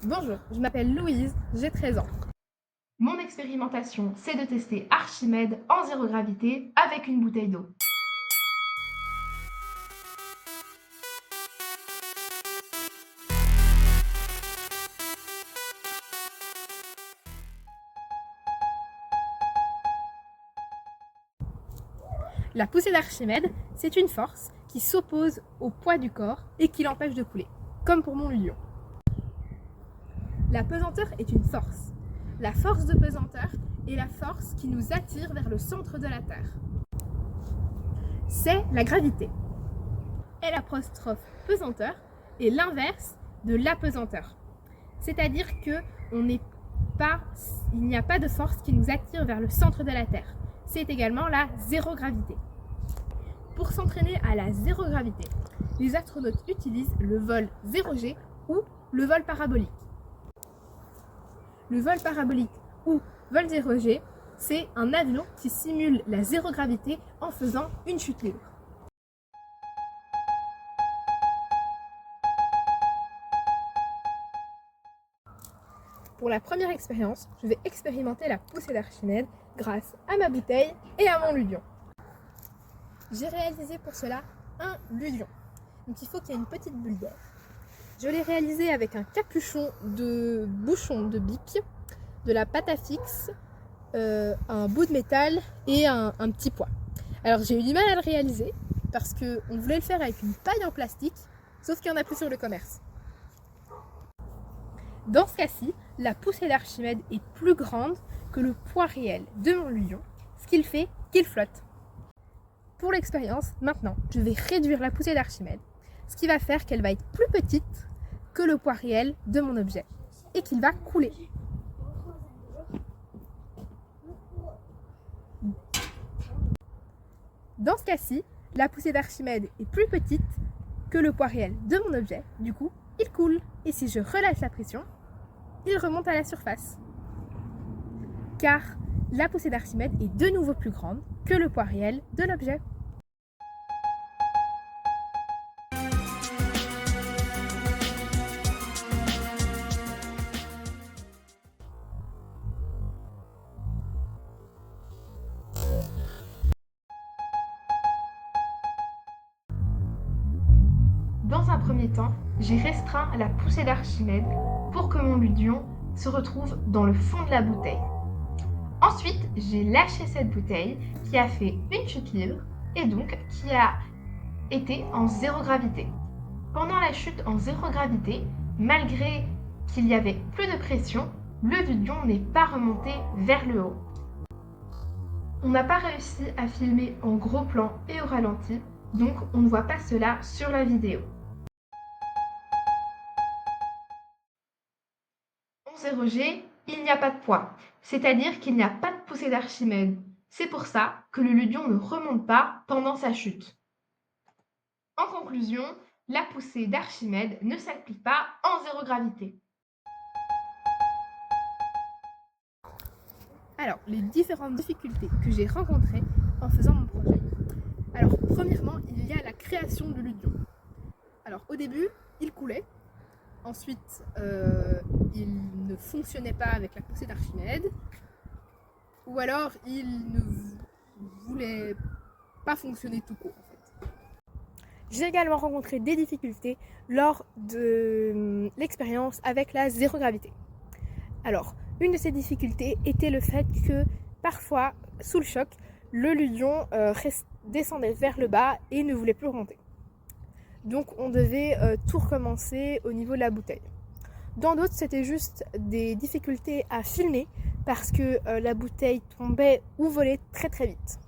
Bonjour, je m'appelle Louise, j'ai 13 ans. Mon expérimentation, c'est de tester Archimède en zéro gravité avec une bouteille d'eau. La poussée d'Archimède, c'est une force qui s'oppose au poids du corps et qui l'empêche de couler, comme pour mon lion. La pesanteur est une force. La force de pesanteur est la force qui nous attire vers le centre de la Terre. C'est la gravité. Et l'apostrophe pesanteur est l'inverse de l'apesanteur. C'est-à-dire qu'il n'y a pas de force qui nous attire vers le centre de la Terre. C'est également la zéro gravité. Pour s'entraîner à la zéro gravité, les astronautes utilisent le vol 0G ou le vol parabolique. Le vol parabolique ou vol 0G, c'est un avion qui simule la zéro gravité en faisant une chute libre. Pour la première expérience, je vais expérimenter la poussée d'Archimède grâce à ma bouteille et à mon ludion. J'ai réalisé pour cela un ludion. Donc il faut qu'il y ait une petite bulle d'air. Je l'ai réalisé avec un capuchon de bouchon de bic, de la pâte à fixe, un bout de métal et un petit poids. Alors j'ai eu du mal à le réaliser parce qu'on voulait le faire avec une paille en plastique, sauf qu'il n'y en a plus sur le commerce. Dans ce cas-ci, la poussée d'Archimède est plus grande que le poids réel de mon ludion, ce qui fait qu'il flotte. Pour l'expérience, maintenant, je vais réduire la poussée d'Archimède, ce qui va faire qu'elle va être plus petite que le poids réel de mon objet et qu'il va couler. Dans ce cas-ci, la poussée d'Archimède est plus petite que le poids réel de mon objet, du coup, il coule. Et si je relâche la pression, il remonte à la surface. Car la poussée d'Archimède est de nouveau plus grande que le poids réel de l'objet. Dans un premier temps, j'ai restreint la poussée d'Archimède pour que mon ludion se retrouve dans le fond de la bouteille. Ensuite, j'ai lâché cette bouteille qui a fait une chute libre et donc qui a été en zéro gravité. Pendant la chute en zéro gravité, malgré qu'il y avait plus de pression, le ludion n'est pas remonté vers le haut. On n'a pas réussi à filmer en gros plan et au ralenti, donc on ne voit pas cela sur la vidéo. En 0G, il n'y a pas de poids, c'est-à-dire qu'il n'y a pas de poussée d'Archimède. C'est pour ça que le ludion ne remonte pas pendant sa chute. En conclusion, la poussée d'Archimède ne s'applique pas en zéro gravité. Alors, les différentes difficultés que j'ai rencontrées en faisant mon projet. Alors, premièrement, il y a la création du ludion. Alors, au début, il coulait. Ensuite, il ne fonctionnait pas avec la poussée d'Archimède. Ou alors, il ne voulait pas fonctionner tout court, en fait. J'ai également rencontré des difficultés lors de l'expérience avec la zéro gravité. Alors, une de ces difficultés était le fait que parfois, sous le choc, le ludion descendait vers le bas et ne voulait plus remonter. Donc on devait tout recommencer au niveau de la bouteille. Dans d'autres, c'était juste des difficultés à filmer parce que la bouteille tombait ou volait très très vite.